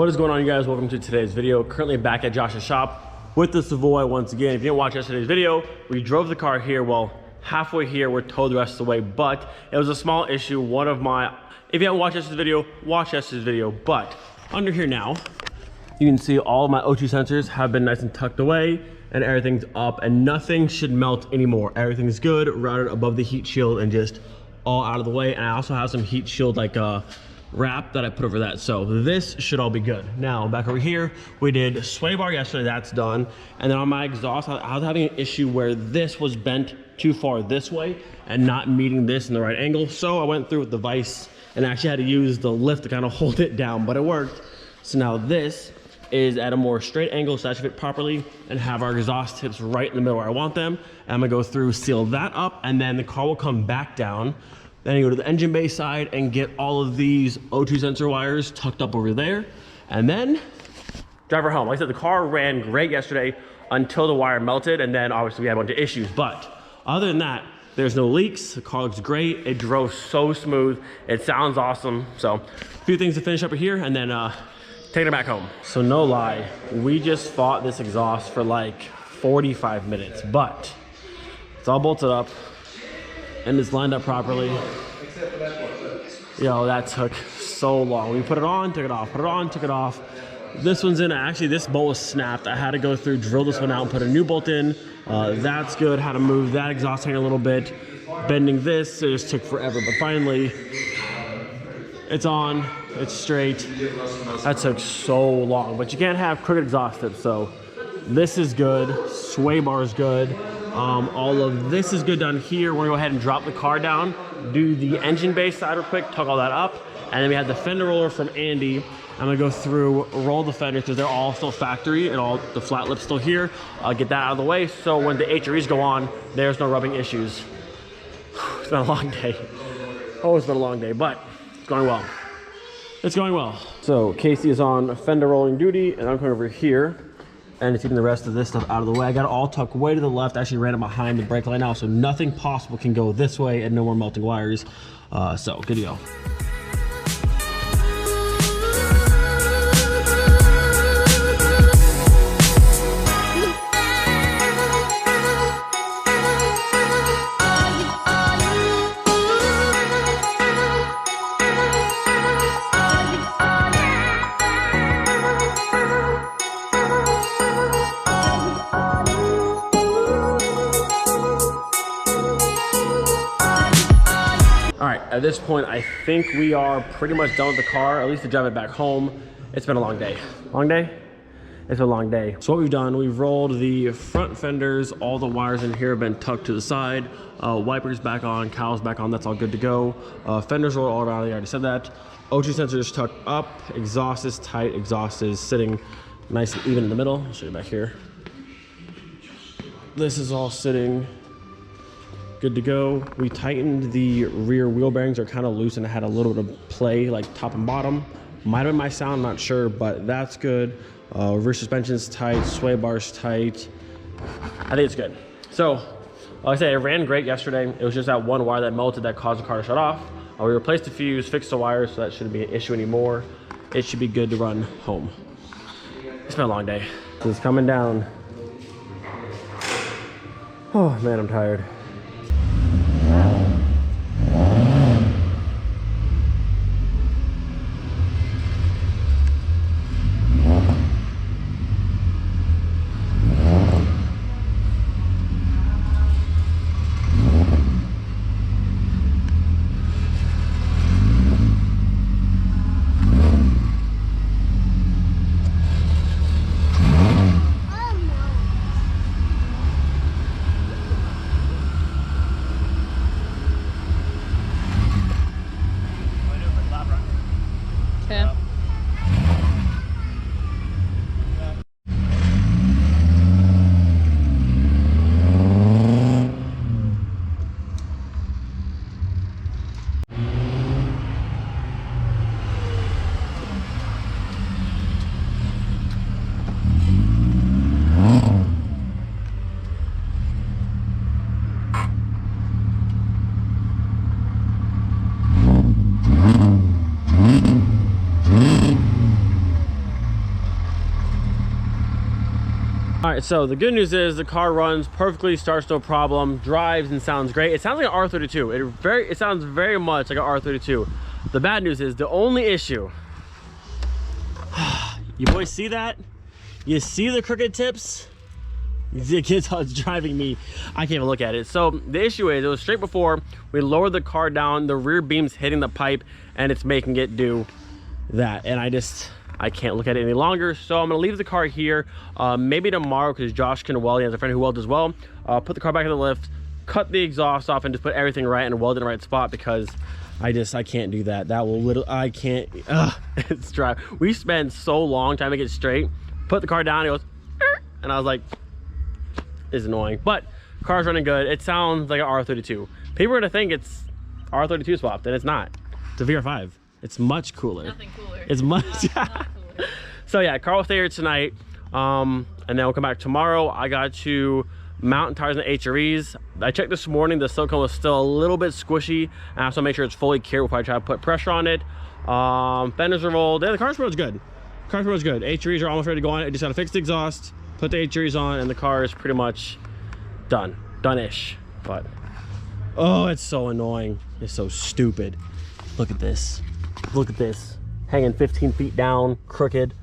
What is going on, you guys? Welcome to today's video. Currently back at Josh's shop with the Savoy once again. If you didn't watch yesterday's video, we drove the car here. Well, halfway here, we're towed the rest of the way, but it was a small issue. If you haven't watched yesterday's video, watch yesterday's video. But under here now, you can see all of my O2 sensors have been nice and tucked away and everything's up and nothing should melt anymore. Everything's good, routed above the heat shield and just all out of the way. And I also have some heat shield wrap that I put over that. So this should all be good. Now back over here, we did sway bar yesterday, that's done. And then on my exhaust, I was having an issue where this was bent too far this way and not meeting this in the right angle. So I went through with the vise and actually had to use the lift to kind of hold it down, but it worked. So now this is at a more straight angle, so that should fit properly and have our exhaust tips right in the middle where I want them. And I'm gonna go through, seal that up, and then the car will come back down. Then you go to the engine bay side and get all of these O2 sensor wires tucked up over there. And then drive her home. Like I said, the car ran great yesterday until the wire melted. And then obviously we had a bunch of issues. But other than that, there's no leaks. The car looks great. It drove so smooth. It sounds awesome. So a few things to finish up here and then taking it back home. So no lie, we just fought this exhaust for like 45 minutes, but it's all bolted up and it's lined up properly. Yo, that took so long. We put it on, took it off, put it on, took it off. This one's in, actually this bolt was snapped. I had to go through, drill this one out and put a new bolt in. That's good, had to move that exhaust hanger a little bit. Bending this, it just took forever, but finally it's on, it's straight. That took so long, but you can't have crooked exhaust tips, so this is good, sway bar is good. All of this is good down here. We're gonna go ahead and drop the car down, do the engine bay side real quick, tug all that up, and then we have the fender roller from Andy. I'm gonna go through, roll the fenders because they're all still factory and all the flat lips still here. I'll get that out of the way so when the HREs go on, there's no rubbing issues. It's been a long day. Oh, it's been a long day, but it's going well. It's going well. So Casey is on fender rolling duty and I'm coming over here and it's keeping the rest of this stuff out of the way. I got it all tucked way to the left. I actually ran it behind the brake light now, so nothing possible can go this way and no more melting wires. So good to go. At this point, I think we are pretty much done with the car, at least to drive it back home. It's been a long day. Long day? It's a long day. So what we've done, we've rolled the front fenders, all the wires in here have been tucked to the side, wipers back on, cowls back on, that's all good to go. Fenders rolled all around, I already said that. O2 sensors tucked up, exhaust is tight, exhaust is sitting nice and even in the middle. I'll show you back here. This is all sitting good to go. We tightened the rear wheel bearings, are kind of loose and it had a little bit of play like top and bottom. Might have been my sound, I'm not sure, but that's good. Rear suspension's tight, sway bar's tight. I think it's good. So like I said, it ran great yesterday. It was just that one wire that melted that caused the car to shut off. We replaced the fuse, fixed the wires, so that shouldn't be an issue anymore. It should be good to run home. It's been a long day. It's coming down. Oh man, I'm tired. so the good news is the car runs perfectly, starts no problem, drives and sounds great. It sounds like an R32. It sounds very much like an R32. The bad news is the only issue. You boys see that? You see the crooked tips? It's driving me. I can't even look at it. So the issue is, it was straight before we lowered the car down, the rear beam's hitting the pipe and it's making it do that. And I can't look at it any longer. So I'm gonna leave the car here. Maybe tomorrow, because Josh can weld. He has a friend who welds as well. Put the car back in the lift, cut the exhaust off and just put everything right and weld in the right spot, because I can't do that. That will literally, I can't, it's dry. We spent so long trying to get it straight. Put the car down, it goes, and I was like, it's annoying. But car's running good. It sounds like an R32. People are gonna think it's R32 swapped, and it's not. It's a VR5. It's much cooler. Nothing cooler. It's much, not cooler. So yeah, car will stay here tonight. And then we'll come back tomorrow. I got to mount tires and HREs. I checked this morning, the silicone was still a little bit squishy. I have to make sure it's fully cured before I try to put pressure on it. Fenders are rolled. Yeah, the car's pretty good. Car's pretty good. HREs are almost ready to go on it. I just gotta fix the exhaust, put the HREs on, and the car is pretty much done. Done-ish. But, oh, it's so annoying. It's so stupid. Look at this. Look at this. Hanging 15 feet down, crooked.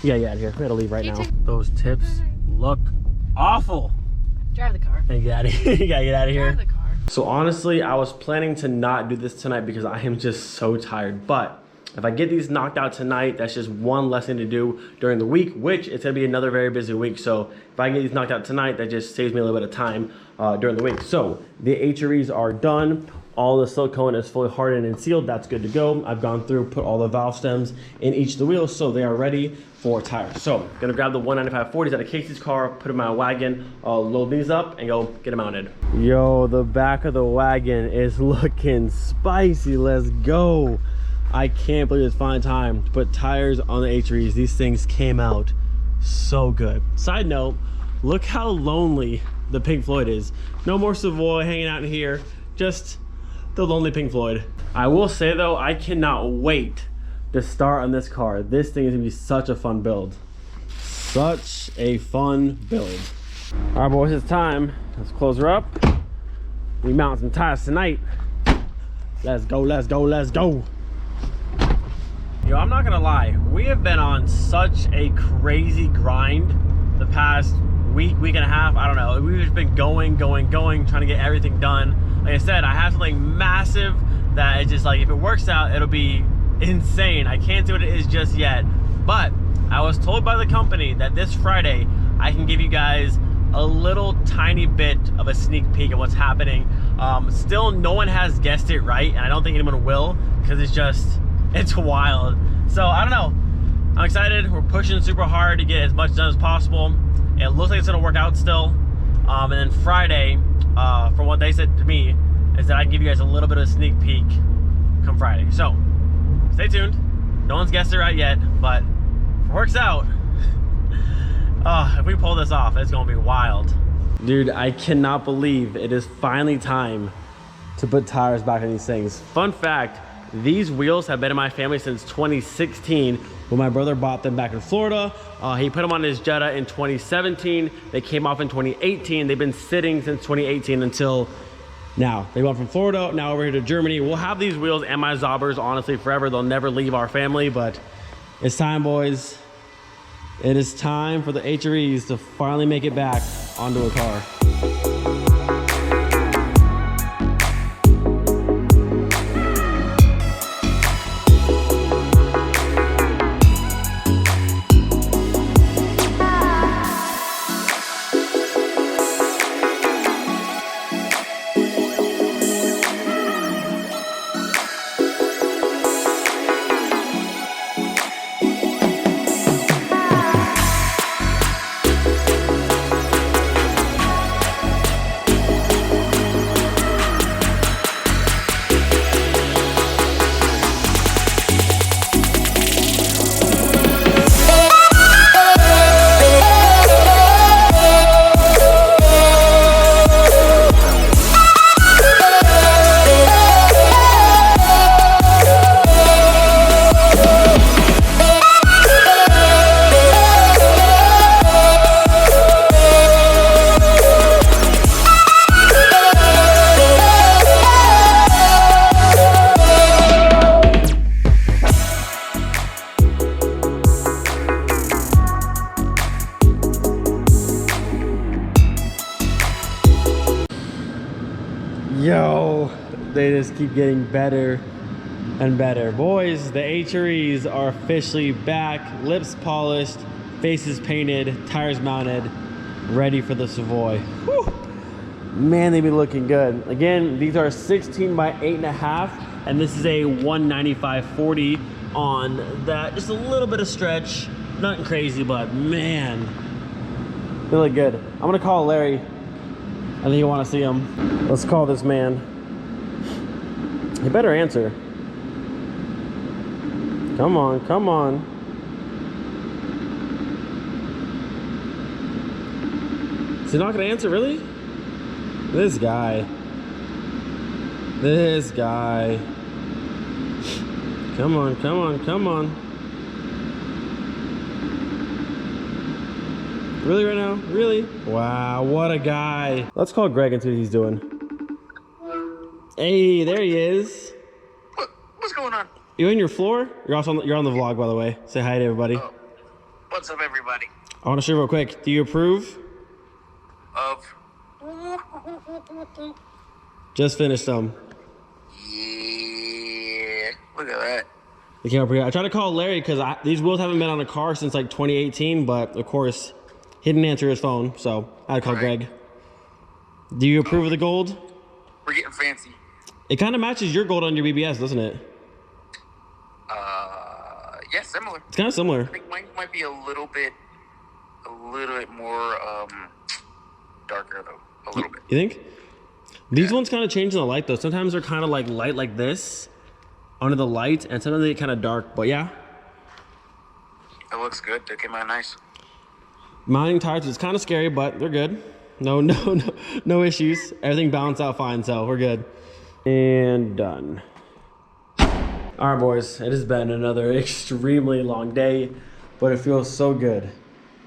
You gotta get out of here. We gotta leave right now. Those tips look awful. Drive the car. You gotta get out of here. Drive the car. So honestly, I was planning to not do this tonight because I am just so tired. But if I get these knocked out tonight, that's just one less thing to do during the week, which it's gonna be another very busy week. So if I get these knocked out tonight, that just saves me a little bit of time during the week. So the HREs are done. All the silicone is fully hardened and sealed. That's good to go. I've gone through, put all the valve stems in each of the wheels, so they are ready for tires. So I'm gonna grab the 195 40s out of Casey's car, put them in my wagon, load these up and go get them mounted. Yo, the back of the wagon is looking spicy. Let's go. I can't believe it's finally time to put tires on the HREs. These things came out so good. Side note, look how lonely the Pink Floyd is. No more Savoy hanging out in here, just the lonely Pink Floyd. I will say though, I cannot wait to start on this car. This thing is gonna be such a fun build. Such a fun build. All right, boys, it's time. Let's close her up. We mount some tires tonight. Let's go, let's go, let's go. Yo, I'm not gonna lie. We have been on such a crazy grind the past week and a half. I don't know. We've just been going, trying to get everything done. Like I said, I have something massive that it's just like, if it works out, it'll be insane. I can't see what it is just yet, but I was told by the company that this Friday I can give you guys a little tiny bit of a sneak peek of what's happening. Still, no one has guessed it right, and I don't think anyone will, because it's wild. So I don't know. I'm excited. We're pushing super hard to get as much done as possible. It looks like it's gonna work out still. And then Friday, from what they said to me, is that I can give you guys a little bit of a sneak peek come Friday. So stay tuned. No one's guessed it right yet, but if it works out, if we pull this off, it's gonna be wild. Dude, I cannot believe it is finally time to put tires back on these things. Fun fact, these wheels have been in my family since 2016 when my brother bought them back in Florida. He put them on his Jetta in 2017. They came off in 2018. They've been sitting since 2018 until now. They went from Florida, now over here to Germany. We'll have these wheels and my Zobbers, honestly, forever. They'll never leave our family, but it's time, boys. It is time for the HREs to finally make it back onto a car. Yo, they just keep getting better and better. Boys, the HREs are officially back. Lips polished, faces painted, tires mounted, ready for the Savoy. Whew. Man, they be looking good. Again, these are 16 by 8.5, and this is a 195/40 on that. Just a little bit of stretch, nothing crazy, but man, they look good. I'm gonna call Larry. I think you want to see him. Let's call this man. He better answer. Come on, come on. Is he not gonna answer, really? This guy. This guy. Come on, come on, come on. Really right now? Really? Wow, what a guy. Let's call Greg and see what he's doing. Hey, there he is. What's going on? You in your floor? You're on the vlog, by the way. Say hi to everybody. Oh. What's up, everybody? I want to show you real quick. Do you approve? Of? Just finished them. Yeah. Look at that. They came up here. I tried to call Larry because these wheels haven't been on a car since like 2018, but of course, he didn't answer his phone, so I had to call Greg. Do you approve of the gold? We're getting fancy. It kind of matches your gold on your BBS, doesn't it? Yeah, similar. It's kind of similar. I think mine might be a little bit more darker though. A little bit. You think? These ones kind of change in the light though. Sometimes they're kind of like light like this under the light, and sometimes they get kind of dark. But yeah, It looks good. They came out nice. mounting tires is kind of scary, but they're good. No issues. Everything balanced out fine, so we're good. And done. All right, boys, it has been another extremely long day, but it feels so good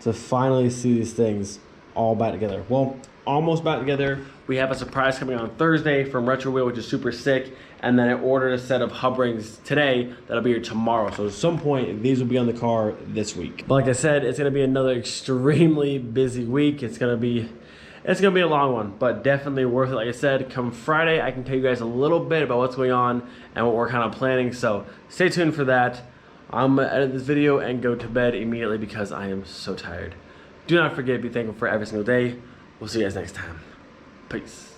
to finally see these things all back together. Well, almost back together. We have a surprise coming on Thursday from Retro Wheel, which is super sick. And then I ordered a set of hub rings today that'll be here tomorrow. So at some point, these will be on the car this week. But like I said, it's gonna be another extremely busy week. It's gonna be a long one, but definitely worth it. Like I said, come Friday, I can tell you guys a little bit about what's going on and what we're kind of planning. So stay tuned for that. I'm gonna edit this video and go to bed immediately because I am so tired. Do not forget to be thankful for every single day. We'll see you guys next time. Peace.